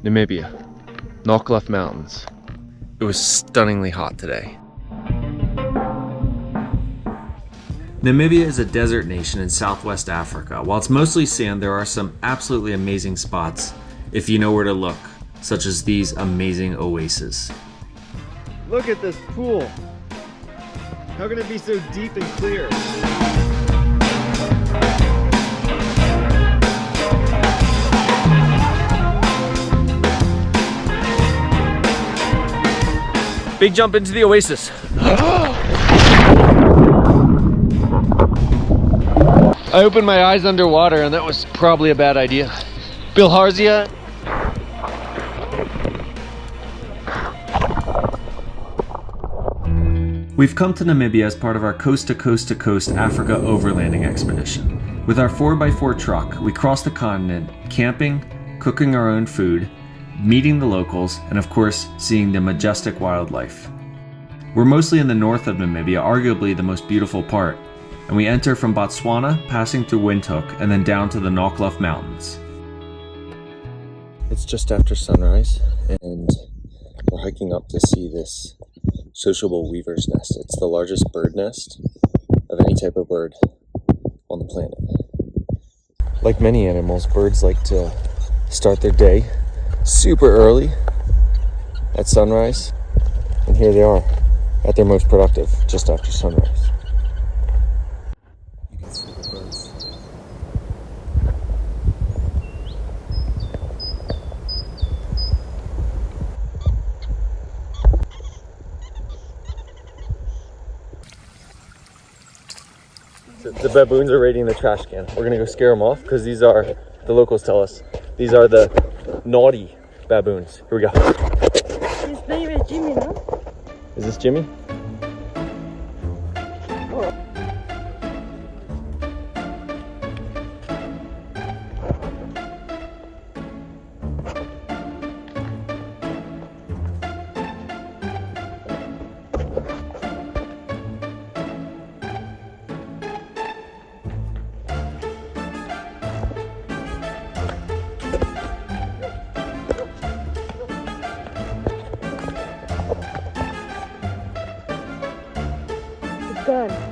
Namibia, Namibia Mountains. It was stunningly hot today. Namibia is a desert nation in southwest Africa. While it's mostly sand, there are some absolutely amazing spots if you know where to look, such as these amazing oases. Look at this pool. How can it be so deep and clear? Big jump into the oasis. I opened my eyes underwater and that was probably a bad idea. Bill Harzia. We've come to Namibia as part of our coast to coast to coast Africa overlanding expedition. With our 4x4 truck, we cross the continent, camping, cooking our own food, meeting the locals, and of course, seeing the majestic wildlife. We're mostly in the north of Namibia, arguably the most beautiful part, and we enter from Botswana, passing through Windhoek, and then down to the Namibia Mountains. It's just after sunrise, and we're hiking up to see this sociable weaver's nest. It's the largest bird nest of any type of bird on the planet. Like many animals, birds like to start their day super early at sunrise, and here they are at their most productive just after sunrise. You can see the birds. The baboons are raiding the trash can. We're gonna go scare them off because these are, the locals tell us, these are the naughty baboons. Here we go. His name is Jimmy, no? Is this Jimmy? Done.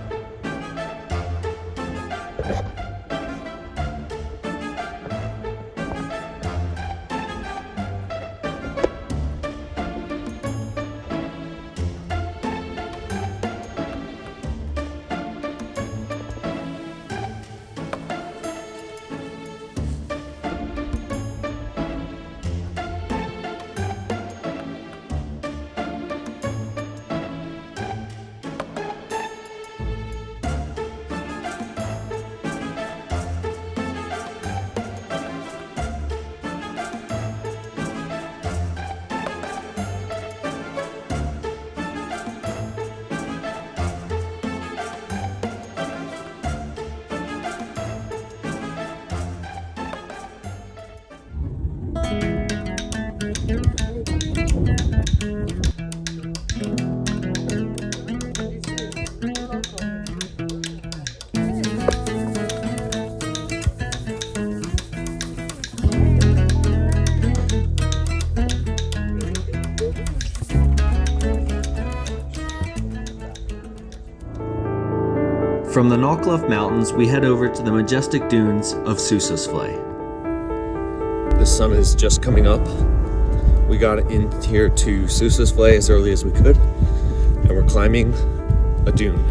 From the Namibia Mountains, we head over to the majestic dunes of Sossusvlei. The sun is just coming up. We got in here to Sossusvlei as early as we could, and we're climbing a dune.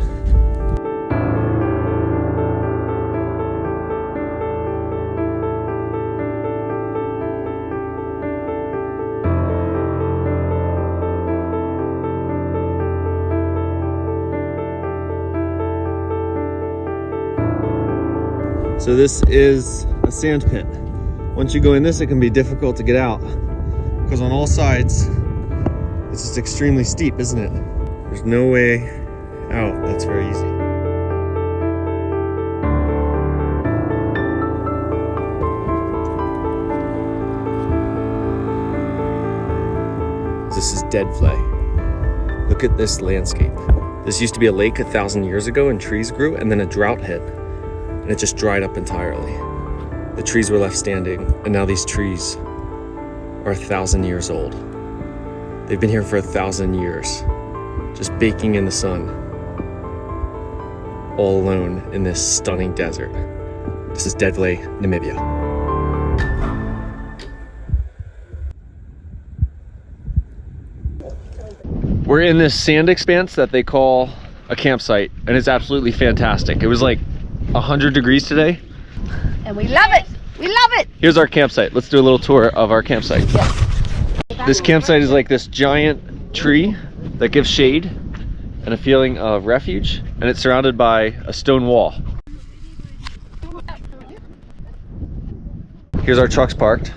So this is a sand pit. Once you go in this, it can be difficult to get out because on all sides, it's just extremely steep, isn't it? There's no way out that's very easy. dead flay. Look at this landscape. This used to be a lake 1,000 years ago and trees grew, and then a drought hit and it just dried up entirely. The trees were left standing, and now these trees are 1,000 years old. They've been here for 1,000 years, just baking in the sun, all alone in this stunning desert. This is Dead Flay, Namibia. We're in this sand expanse that they call a campsite, and it's absolutely fantastic. It was like 100 degrees today. And we love it. We love it. Here's our campsite. Let's do a little tour of our campsite. This campsite is like this giant tree that gives shade and a feeling of refuge, and it's surrounded by a stone wall. Here's our trucks parked.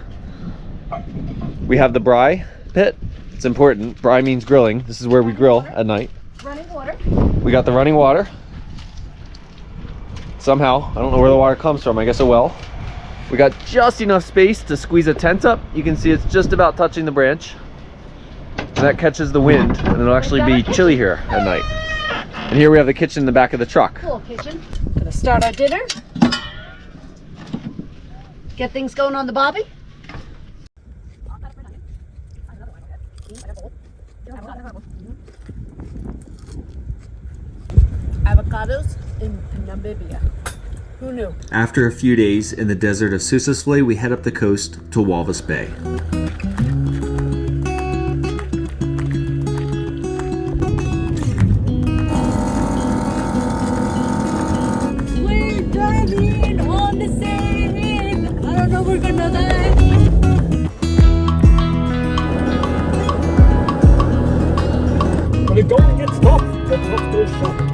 We have the braai pit. It's important. Braai means grilling. This is where we grill at night. Running water. We got the running water. Somehow, I don't know where the water comes from. I guess a well. We got just enough space to squeeze a tent up. You can see it's just about touching the branch. And that catches the wind, and it'll actually be chilly here at night. And here we have the kitchen in the back of the truck. Cool kitchen. Gonna start our dinner. Get things going on the bobby. Avocados in Namibia. Who knew? After a few days in the desert of Sossusvlei, we head up the coast to Walvis Bay. We're driving on the sand. I don't know, we're gonna die. When the going gets tough, the tough goes shopping.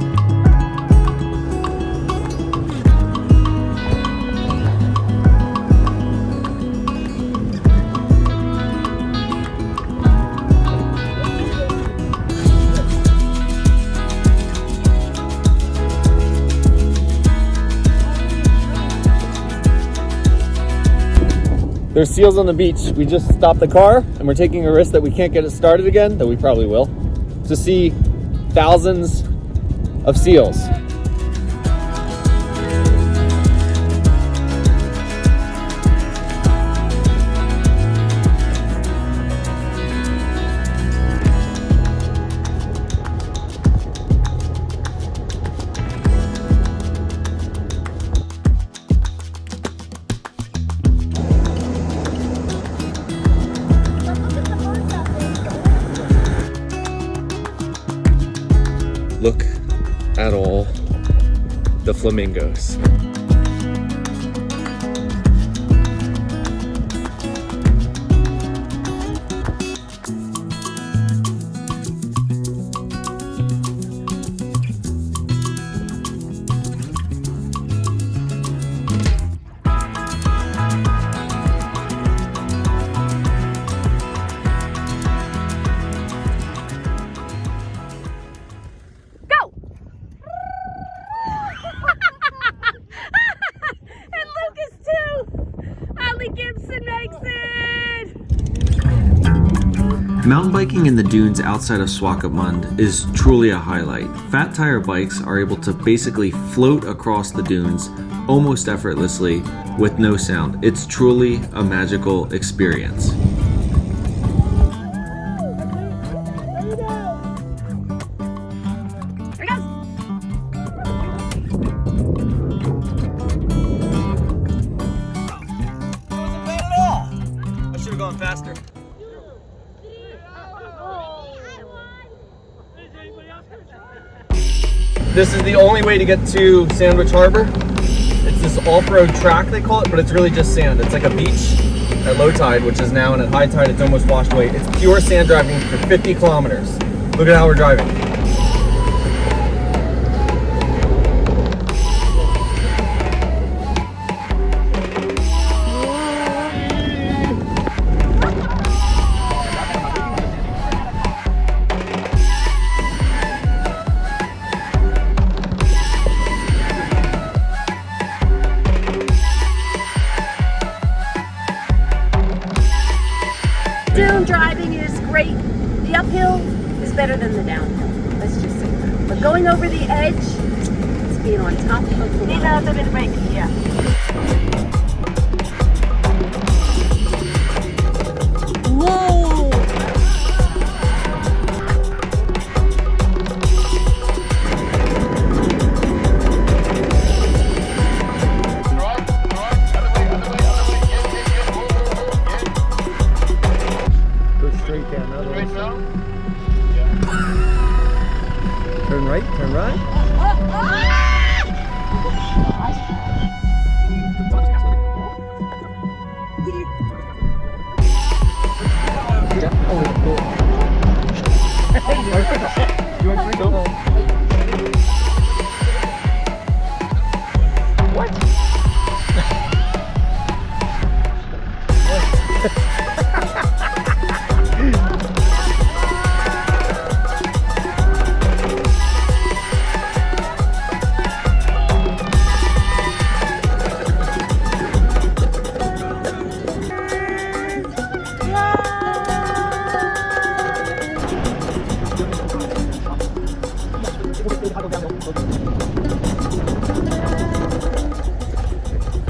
There's seals on the beach. We just stopped the car and we're taking a risk that we can't get it started again, though we probably will, to see thousands of seals. Look at all the flamingos. Mountain biking in the dunes outside of Swakopmund is truly a highlight. Fat tire bikes are able to basically float across the dunes almost effortlessly with no sound. It's truly a magical experience. I should have gone faster. This is the only way to get to Sandwich Harbour. It's this off-road track, they call it, but it's really just sand. It's like a beach at low tide, which is now, and at high tide it's almost washed away. It's pure sand driving for 50 kilometers. Look at how we're driving. Dune driving is great. The uphill better than the downhill. Let's just say that. But going over the edge, it's being on top of the Need wall. a little break, yeah. Whoa! Go straight down. Straight down? Turn right, turn right.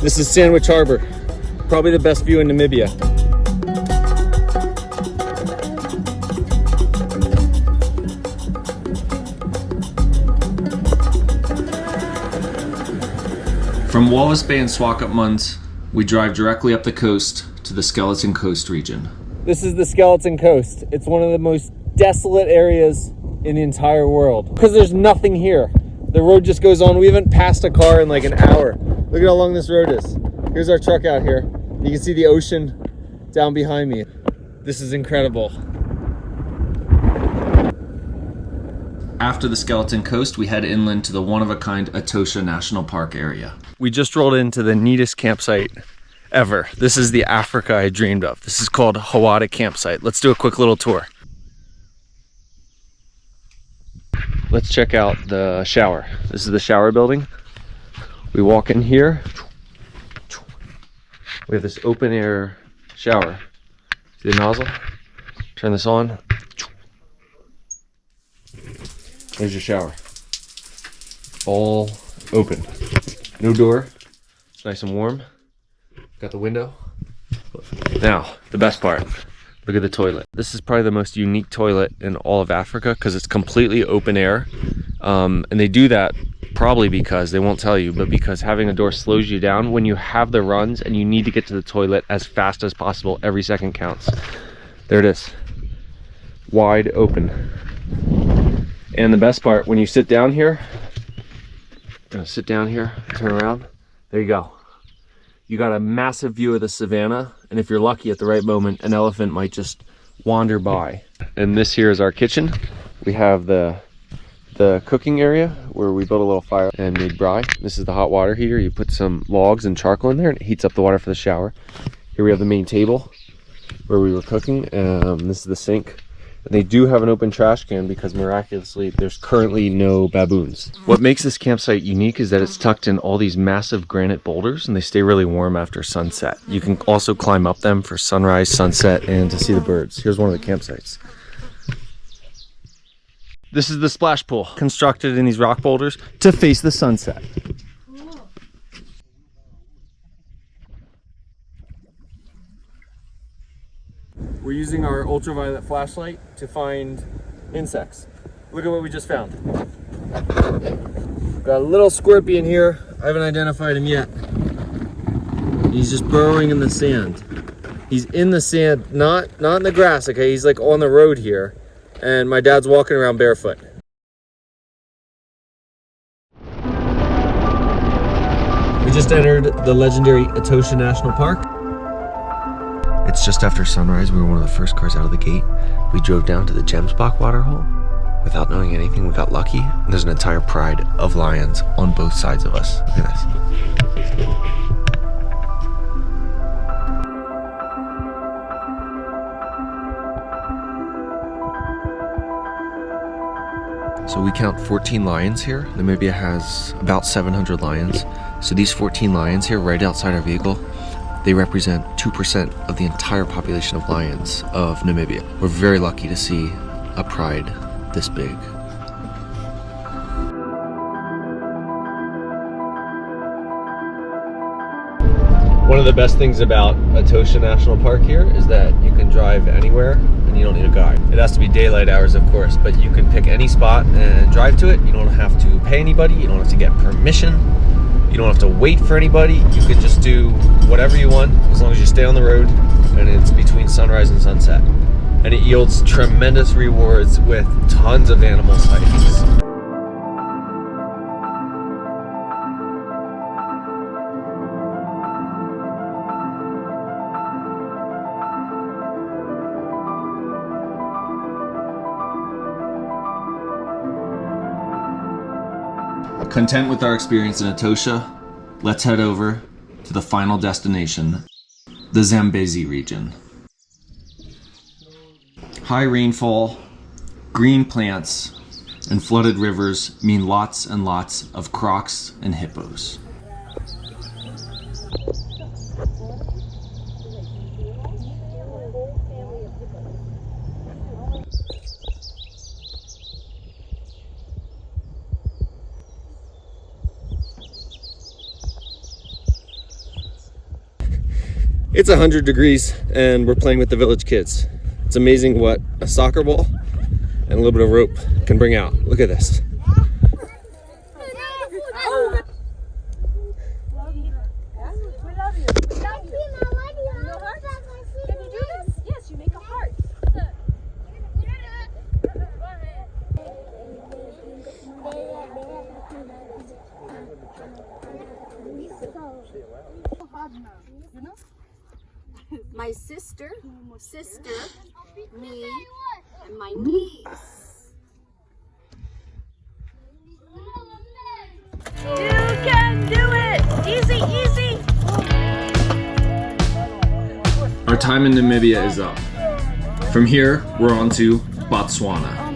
This is Sandwich Harbour, probably the best view in Namibia. From Walvis Bay and Swakopmund, we drive directly up the coast to the Skeleton Coast region. This is the Skeleton Coast. It's one of the most desolate areas in the entire world because there's nothing here. The road just goes on. We haven't passed a car in like an hour. Look at how long this road is. Here's our truck out here. You can see the ocean down behind me. This is incredible. After the Skeleton Coast, we head inland to the one-of-a-kind Etosha National Park area. We just rolled into the neatest campsite ever. This is the Africa I dreamed of. This is called Hawata Campsite. Let's do a quick little tour. Let's check out the shower. This is the shower building. We walk in here. We have this open air shower. See the nozzle? Turn this on. There's your shower. All open. No door. It's nice and warm. Got the window. Now, the best part. Look at the toilet. This is probably the most unique toilet in all of Africa because it's completely open air. And they do that probably because, they won't tell you, but because having a door slows you down when you have the runs and you need to get to the toilet as fast as possible. Every second counts. There it is. Wide open. And the best part, when you sit down here, I'm gonna sit down here, turn around, there you go. You got a massive view of the savannah, and if you're lucky at the right moment, an elephant might just wander by. And this here is our kitchen. We have the cooking area where we built a little fire and made braai. This is the hot water heater. You put some logs and charcoal in there and it heats up the water for the shower. Here we have the main table where we were cooking. This is the sink. And they do have an open trash can because miraculously there's currently no baboons. What makes this campsite unique is that it's tucked in all these massive granite boulders and they stay really warm after sunset. You can also climb up them for sunrise, sunset, and to see the birds. Here's one of the campsites. This is the splash pool, constructed in these rock boulders to face the sunset. We're using our ultraviolet flashlight to find insects. Look at what we just found. Got a little scorpion here. I haven't identified him yet. He's just burrowing in the sand. He's in the sand, not in the grass, okay? He's like on the road here. And my dad's walking around barefoot. We just entered the legendary Etosha National Park. It's just after sunrise. We were one of the first cars out of the gate. We drove down to the Gemsbach waterhole. Without knowing anything, we got lucky. And there's an entire pride of lions on both sides of us. Look at this. So we count 14 lions here. Namibia has about 700 lions. So these 14 lions here right outside our vehicle, they represent 2% of the entire population of lions of Namibia. We're very lucky to see a pride this big. One of the best things about Etosha National Park here is that you can drive anywhere and you don't need a guide. It has to be daylight hours, of course, but you can pick any spot and drive to it. You don't have to pay anybody. You don't have to get permission. You don't have to wait for anybody. You can just do whatever you want as long as you stay on the road and it's between sunrise and sunset. And it yields tremendous rewards with tons of animal sightings. Content with our experience in Etosha, let's head over to the final destination, the Zambezi region. High rainfall, green plants, and flooded rivers mean lots and lots of crocs and hippos. It's 100 degrees and we're playing with the village kids. It's amazing what a soccer ball and a little bit of rope can bring out. Look at this. My sister, me, and my niece. You can do it! Easy, easy! Our time in Namibia is up. From here, we're on to Botswana.